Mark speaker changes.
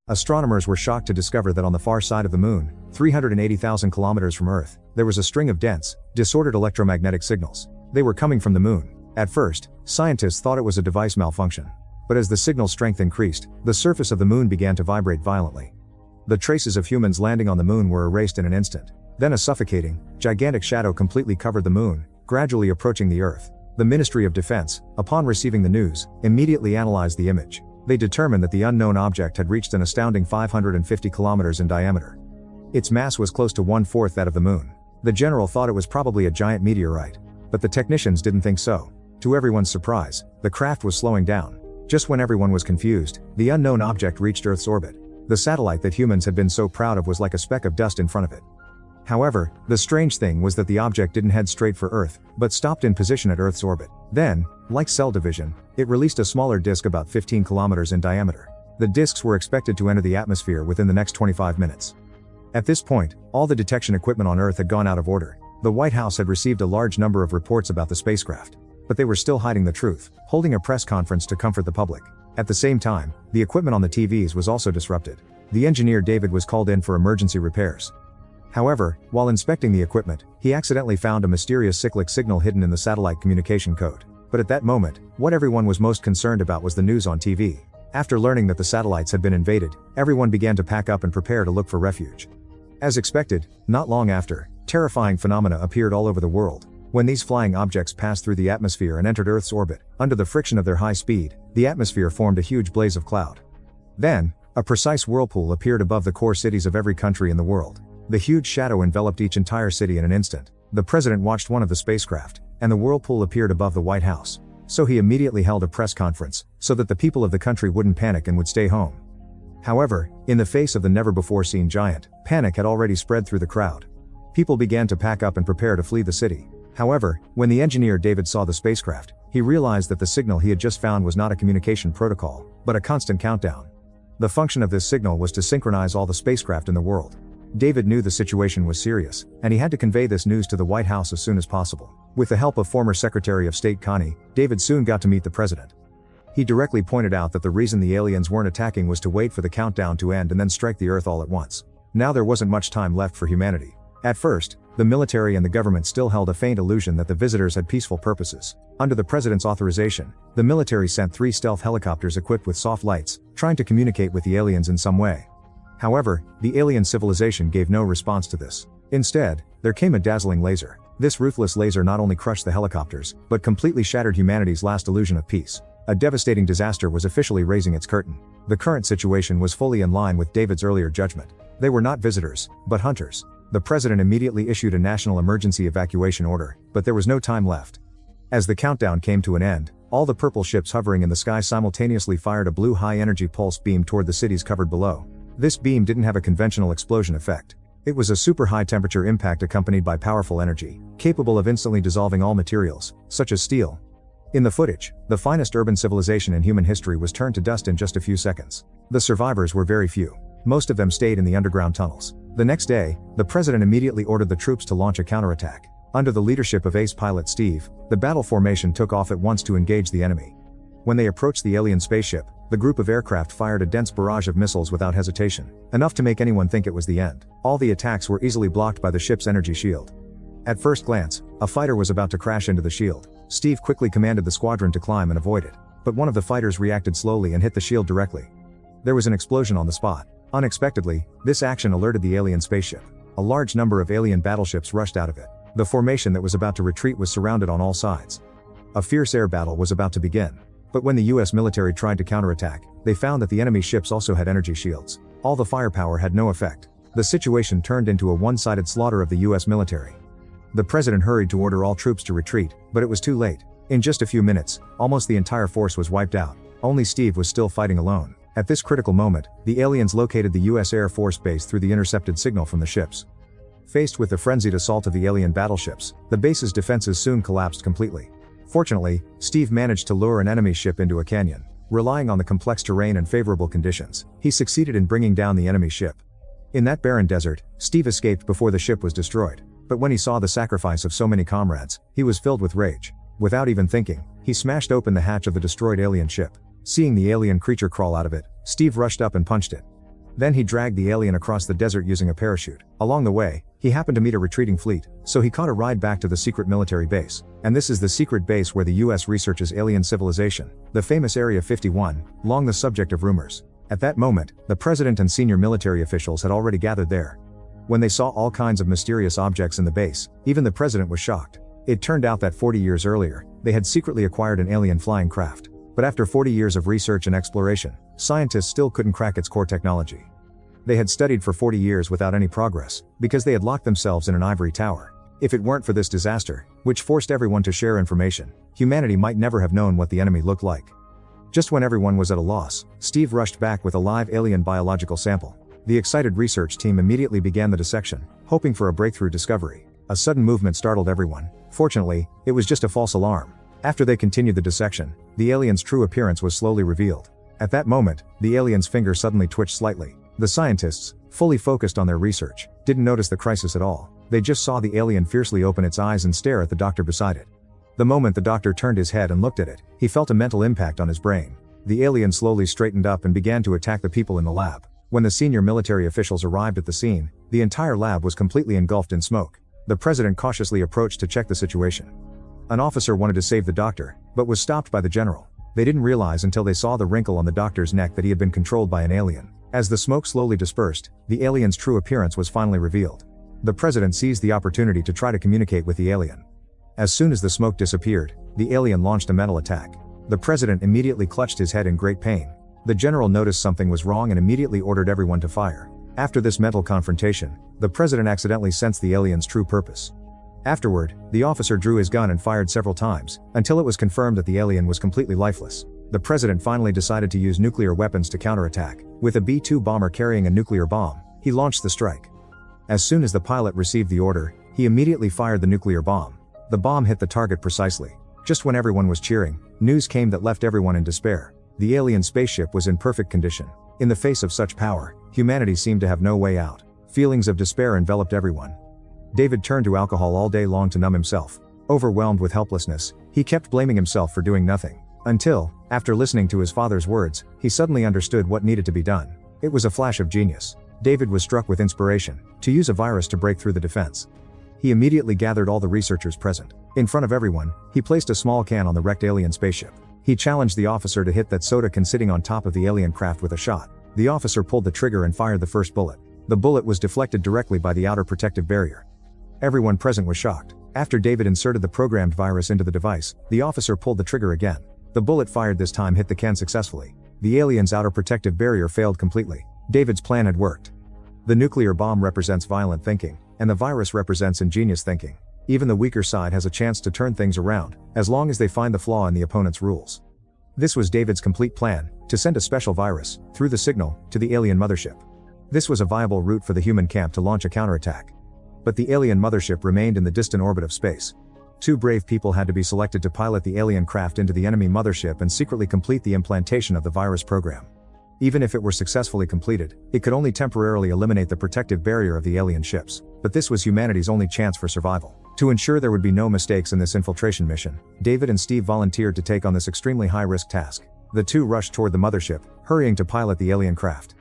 Speaker 1: Astronomers were shocked to discover that on the far side of the moon, 380,000 kilometers from Earth, there was a string of dense, disordered electromagnetic signals. They were coming from the moon. At first, scientists thought it was a device malfunction. But as the signal strength increased, the surface of the moon began to vibrate violently. The traces of humans landing on the moon were erased in an instant. Then a suffocating, gigantic shadow completely covered the moon, gradually approaching the Earth. The Ministry of Defense, upon receiving the news, immediately analyzed the image. They determined that the unknown object had reached an astounding 550 kilometers in diameter. Its mass was close to 1/4 that of the moon. The general thought it was probably a giant meteorite. But the technicians didn't think so. To everyone's surprise, the craft was slowing down. Just when everyone was confused, the unknown object reached Earth's orbit. The satellite that humans had been so proud of was like a speck of dust in front of it. However, the strange thing was that the object didn't head straight for Earth, but stopped in position at Earth's orbit. Then, like cell division, it released a smaller disk about 15 kilometers in diameter. The disks were expected to enter the atmosphere within the next 25 minutes. At this point, all the detection equipment on Earth had gone out of order. The White House had received a large number of reports about the spacecraft. But they were still hiding the truth, holding a press conference to comfort the public. At the same time, the equipment on the TVs was also disrupted. The engineer David was called in for emergency repairs. However, while inspecting the equipment, he accidentally found a mysterious cyclic signal hidden in the satellite communication code. But at that moment, what everyone was most concerned about was the news on TV. After learning that the satellites had been invaded, everyone began to pack up and prepare to look for refuge. As expected, not long after, terrifying phenomena appeared all over the world. When these flying objects passed through the atmosphere and entered Earth's orbit, under the friction of their high speed, the atmosphere formed a huge blaze of cloud. Then, a precise whirlpool appeared above the core cities of every country in the world. The huge shadow enveloped each entire city in an instant. The president watched one of the spacecraft, and the whirlpool appeared above the White House. So he immediately held a press conference, so that the people of the country wouldn't panic and would stay home. However, in the face of the never-before-seen giant, panic had already spread through the crowd. People began to pack up and prepare to flee the city. However, when the engineer David saw the spacecraft, he realized that the signal he had just found was not a communication protocol, but a constant countdown. The function of this signal was to synchronize all the spacecraft in the world. David knew the situation was serious, and he had to convey this news to the White House as soon as possible. With the help of former Secretary of State Connie, David soon got to meet the president. He directly pointed out that the reason the aliens weren't attacking was to wait for the countdown to end and then strike the Earth all at once. Now there wasn't much time left for humanity. At first, the military and the government still held a faint illusion that the visitors had peaceful purposes. Under the president's authorization, the military sent 3 stealth helicopters equipped with soft lights, trying to communicate with the aliens in some way. However, the alien civilization gave no response to this. Instead, there came a dazzling laser. This ruthless laser not only crushed the helicopters, but completely shattered humanity's last illusion of peace. A devastating disaster was officially raising its curtain. The current situation was fully in line with David's earlier judgment. They were not visitors, but hunters. The president immediately issued a national emergency evacuation order, but there was no time left. As the countdown came to an end, all the purple ships hovering in the sky simultaneously fired a blue high-energy pulse beam toward the cities covered below. This beam didn't have a conventional explosion effect. It was a super high-temperature impact accompanied by powerful energy, capable of instantly dissolving all materials, such as steel. In the footage, the finest urban civilization in human history was turned to dust in just a few seconds. The survivors were very few. Most of them stayed in the underground tunnels. The next day, the president immediately ordered the troops to launch a counterattack. Under the leadership of ace pilot Steve, the battle formation took off at once to engage the enemy. When they approached the alien spaceship, the group of aircraft fired a dense barrage of missiles without hesitation, enough to make anyone think it was the end. All the attacks were easily blocked by the ship's energy shield. At first glance, a fighter was about to crash into the shield. Steve quickly commanded the squadron to climb and avoid it, but one of the fighters reacted slowly and hit the shield directly. There was an explosion on the spot. Unexpectedly, this action alerted the alien spaceship. A large number of alien battleships rushed out of it. The formation that was about to retreat was surrounded on all sides. A fierce air battle was about to begin. But when the US military tried to counterattack, they found that the enemy ships also had energy shields. All the firepower had no effect. The situation turned into a one-sided slaughter of the US military. The president hurried to order all troops to retreat, but it was too late. In just a few minutes, almost the entire force was wiped out. Only Steve was still fighting alone. At this critical moment, the aliens located the US Air Force base through the intercepted signal from the ships. Faced with the frenzied assault of the alien battleships, the base's defenses soon collapsed completely. Fortunately, Steve managed to lure an enemy ship into a canyon. Relying on the complex terrain and favorable conditions, he succeeded in bringing down the enemy ship. In that barren desert, Steve escaped before the ship was destroyed. But when he saw the sacrifice of so many comrades, he was filled with rage. Without even thinking, he smashed open the hatch of the destroyed alien ship. Seeing the alien creature crawl out of it, Steve rushed up and punched it. Then he dragged the alien across the desert using a parachute. Along the way, he happened to meet a retreating fleet, so he caught a ride back to the secret military base. And this is the secret base where the US researches alien civilization, the famous Area 51, long the subject of rumors. At that moment, the president and senior military officials had already gathered there. When they saw all kinds of mysterious objects in the base, even the president was shocked. It turned out that 40 years earlier, they had secretly acquired an alien flying craft. But after 40 years of research and exploration, scientists still couldn't crack its core technology. They had studied for 40 years without any progress, because they had locked themselves in an ivory tower. If it weren't for this disaster, which forced everyone to share information, humanity might never have known what the enemy looked like. Just when everyone was at a loss, Steve rushed back with a live alien biological sample. The excited research team immediately began the dissection, hoping for a breakthrough discovery. A sudden movement startled everyone. Fortunately, it was just a false alarm. After they continued the dissection, the alien's true appearance was slowly revealed. At that moment, the alien's finger suddenly twitched slightly. The scientists, fully focused on their research, didn't notice the crisis at all. They just saw the alien fiercely open its eyes and stare at the doctor beside it. The moment the doctor turned his head and looked at it, he felt a mental impact on his brain. The alien slowly straightened up and began to attack the people in the lab. When the senior military officials arrived at the scene, the entire lab was completely engulfed in smoke. The president cautiously approached to check the situation. An officer wanted to save the doctor, but was stopped by the general. They didn't realize until they saw the wrinkle on the doctor's neck that he had been controlled by an alien. As the smoke slowly dispersed, the alien's true appearance was finally revealed. The president seized the opportunity to try to communicate with the alien. As soon as the smoke disappeared, the alien launched a mental attack. The president immediately clutched his head in great pain. The general noticed something was wrong and immediately ordered everyone to fire. After this mental confrontation, the president accidentally sensed the alien's true purpose. Afterward, the officer drew his gun and fired several times, until it was confirmed that the alien was completely lifeless. The president finally decided to use nuclear weapons to counterattack. With a B-2 bomber carrying a nuclear bomb, he launched the strike. As soon as the pilot received the order, he immediately fired the nuclear bomb. The bomb hit the target precisely. Just when everyone was cheering, news came that left everyone in despair. The alien spaceship was in perfect condition. In the face of such power, humanity seemed to have no way out. Feelings of despair enveloped everyone. David turned to alcohol all day long to numb himself. Overwhelmed with helplessness, he kept blaming himself for doing nothing. Until, after listening to his father's words, he suddenly understood what needed to be done. It was a flash of genius. David was struck with inspiration, to use a virus to break through the defense. He immediately gathered all the researchers present. In front of everyone, he placed a small can on the wrecked alien spaceship. He challenged the officer to hit that soda can sitting on top of the alien craft with a shot. The officer pulled the trigger and fired the first bullet. The bullet was deflected directly by the outer protective barrier. Everyone present was shocked. After David inserted the programmed virus into the device, the officer pulled the trigger again. The bullet fired this time hit the can successfully. The alien's outer protective barrier failed completely. David's plan had worked. The nuclear bomb represents violent thinking, and the virus represents ingenious thinking. Even the weaker side has a chance to turn things around, as long as they find the flaw in the opponent's rules. This was David's complete plan, to send a special virus, through the signal, to the alien mothership. This was a viable route for the human camp to launch a counterattack. But the alien mothership remained in the distant orbit of space. 2 brave people had to be selected to pilot the alien craft into the enemy mothership and secretly complete the implantation of the virus program. Even if it were successfully completed, it could only temporarily eliminate the protective barrier of the alien ships. But this was humanity's only chance for survival. To ensure there would be no mistakes in this infiltration mission, David and Steve volunteered to take on this extremely high-risk task. The two rushed toward the mothership, hurrying to pilot the alien craft.